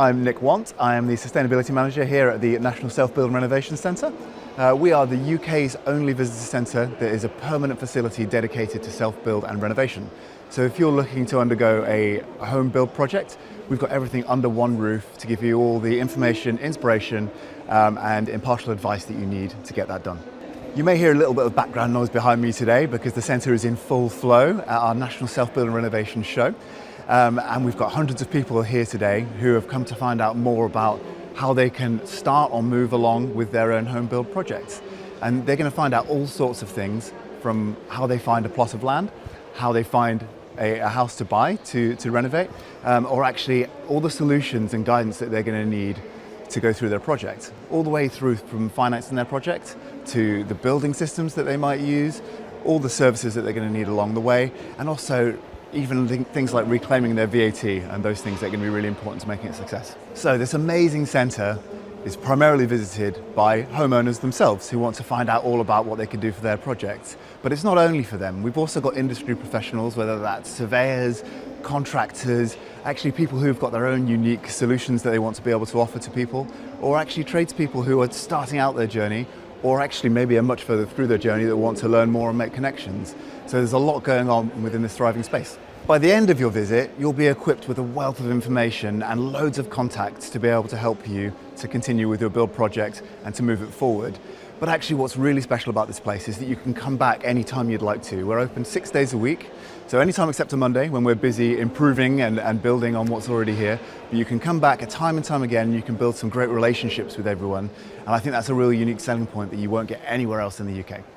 I'm Nick Whant. I am the Sustainability Manager here at the National Self-Build and Renovation Centre. We are the UK's only visitor centre that is a permanent facility dedicated to self-build and renovation. So if you're looking to undergo a home build project, we've got everything under one roof to give you all the information, inspiration and impartial advice that you need to get that done. You may hear a little bit of background noise behind me today because the centre is in full flow at our National Self-Build and Renovation show. And we've got hundreds of people here today who have come to find out more about how they can start or move along with their own home build projects. And they're going to find out all sorts of things, from how they find a plot of land, how they find a house to buy to renovate, or actually all the solutions and guidance that they're going to need to go through their project, all the way through from financing their project to the building systems that they might use, all the services that they're going to need along the way, and also even things like reclaiming their VAT and those things that are going to be really important to making it a success. So this amazing centre is primarily visited by homeowners themselves who want to find out all about what they can do for their projects. But it's not only for them. We've also got industry professionals, whether that's surveyors, contractors, actually people who've got their own unique solutions that they want to be able to offer to people, or actually tradespeople who are starting out their journey, or actually maybe are much further through their journey that want to learn more and make connections. So there's a lot going on within this thriving space. By the end of your visit, you'll be equipped with a wealth of information and loads of contacts to be able to help you to continue with your build project and to move it forward. But actually what's really special about this place is that you can come back anytime you'd like to. We're open 6 days a week, so anytime except a Monday when we're busy improving and building on what's already here. But you can come back time and time again, you can build some great relationships with everyone. And I think that's a really unique selling point that you won't get anywhere else in the UK.